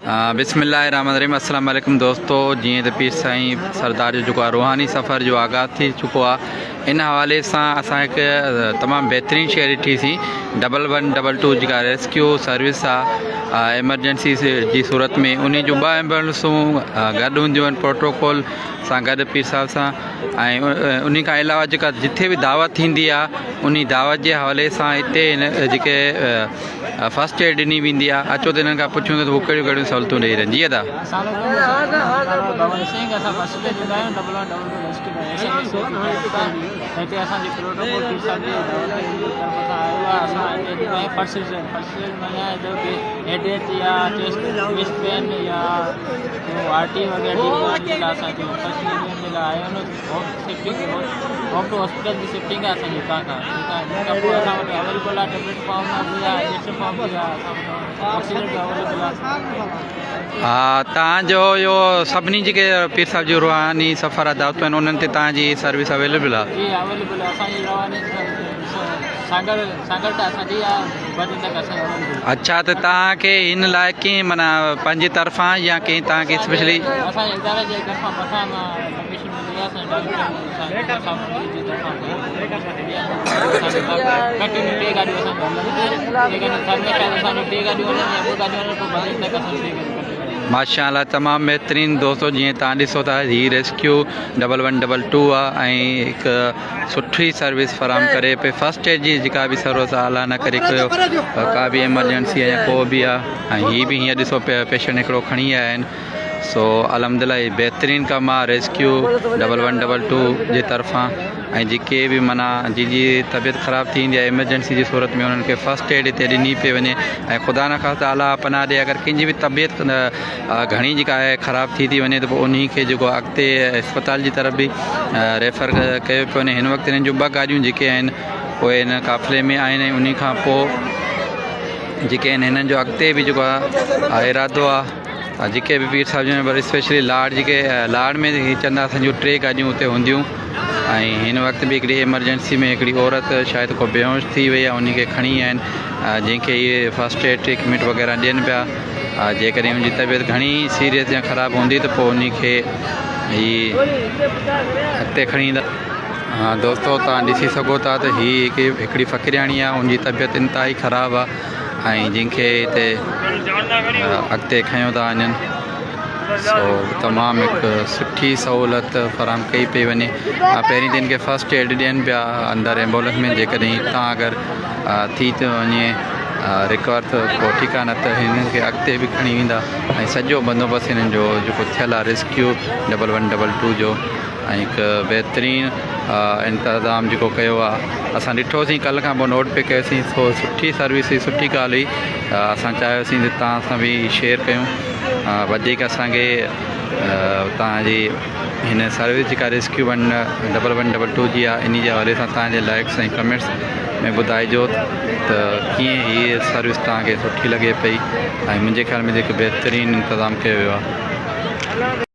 बिस्मिल्लाहिर्रहमानिर्रहीम। अस्सलाम वालेकुम दोस्तों। जीअं त पीर साईं सरदार जो जेको आहे रूहानी सफ़र जो आगाज़ थी चुको आहे, इन हवाले सां असां हिकु तमामु बहितरीनु शइ ॾिठीसीं। 1122 जेका रेस्क्यू सर्विस आहे एमरजेंसी जी सूरत में, उन जूं 2 एम्बुलेंसूं गॾु हूंदियूं आहिनि प्रोटोकॉल सां गॾु पीर साहिब सां। ऐं उन खां अलावा जेका जिथे बि दावत थींदी आहे, उन दावत जे हवाले सां हिते जेके फस्ट एड ॾिनी वेंदी आहे। अचो त हिननि खां पुछूं त हू कहिड़ियूं कहिड़ियूं सहूलियतूं ॾेई रहनि। जीअं हॉस्पिटल जी शिफ्टिंग आहे असांजी हितां खां अवेलेबल आहे। टेबलेट फॉर्म तव्हांजो इहो सभिनी जेके पीर साहिब जो रूहानी सफ़र आहे दावतूं आहिनि, उन्हनि ते तव्हांजी सर्विस अवेलेबल आहे? जी अवेलेबल आहे। असांजी रूहानी सागर त असांजी आहे। अच्छा, त तव्हांखे हिन लाइ कीअं माना पंहिंजी तरफ़ां या कंहिं तव्हांखे स्पेशली असांजे इदारे जे तरफ़ां मथां परमिशन मिली आहे? माशाअल्लाह तमामु बहितरीनु दोस्तों। जीअं तव्हां ॾिसो था, हीअ रेस्क्यू 1122 आहे ऐं हिकु सुठी सर्विस फ़राहम करे पे। फस्ट एड जी जेका बि सर्विस आहे अला न करे कयो, का बि एमरजेंसी आहे या को बि आहे। ऐं हीअ बि हीअं ॾिसो पेशेंट हिकिड़ो खणी आया आहिनि। सो अलहमदिल्ला हीअ बहितरीनु कमु आहे रेस्क्यू 1122 जे तरफ़ां। ऐं जेके बि माना जी तबियत ख़राबु थींदी आहे एमरजेंसी जी सूरत में, उन्हनि खे फस्ट एड हिते ॾिनी पई वञे। ऐं ख़ुदा न ख़ास्ता अलाह पनाह ॾे, अगरि कंहिंजी बि तबियत घणी जेका आहे ख़राबु थी वञे त पोइ उन खे जेको अॻिते अस्पताल जी तरफ़ बि रेफर कयो पियो वञे। हिन वक़्तु हिननि जूं 2 गाॾियूं जेके आहिनि उहे हिन काफ़िले में आहिनि। ऐं उन खां पोइ जेके आहिनि हिननि जो अॻिते बि जेको आहे इरादो आहे जेके बि पीर साहिब जन वरी स्पेशली लाड जेके लाड में चवंदा असांजूं 3 गाॾियूं हुते हूंदियूं। ऐं हिन वक़्तु बि हिकिड़ी एमरजेंसी में हिकिड़ी औरत शायदि को बेहोश थी वई आहे, उनखे खणी आहिनि जंहिंखे इहे फस्ट एड ट्रीटमेंट वग़ैरह ॾियनि पिया। जेकॾहिं उनजी तबियत घणी सीरियस या ख़राबु हूंदी त पोइ उनखे हीअ अॻिते खणी ईंदा। दोस्तों तव्हां ॾिसी सघो था त हीअ हिकिड़ी फ़क़ीराणी आहे, उनजी तबियत इंतिहाई ख़राबु आहे ऐं जंहिंखे हिते अॻिते खयो था वञनि। सो तमामु हिकु सुठी सहूलियत फ़राहम कई पई वञे। पहिरीं त हिनखे फस्ट एड ॾियनि पिया अंदरि एम्बुलेंस में। जेकॾहिं हितां अगरि थी थो वञे रिकवर त पोइ ठीकु आहे, न त हिननि खे अॻिते बि खणी वेंदा। ऐं सॼो बंदोबस्तु हिननि जो जेको थियलु आहे रेस्क्यू 1122 जो, ऐं हिकु बहितरीनु इंतज़ाम जेको कयो आहे। असां ॾिठोसीं कल्ह खां पोइ नोट पे कयोसीं। सो सुठी सर्विस हुई, सुठी ॻाल्हि हुई। असां चाहियोसीं त तव्हां सां बि शेयर कयूं। वधीक असांखे तव्हांजी हिन सर्विस जेका रेस्क्यू 1122 जी आहे, इन जे हवाले सां तव्हांजे लाइक्स ऐं कमेंट्स में ॿुधाइजो त कीअं हीअ सर्विस तव्हांखे सुठी लॻे पई। ऐं मुंहिंजे ख़्याल में जेको बहितरीनु इंतज़ाम कयो वियो आहे।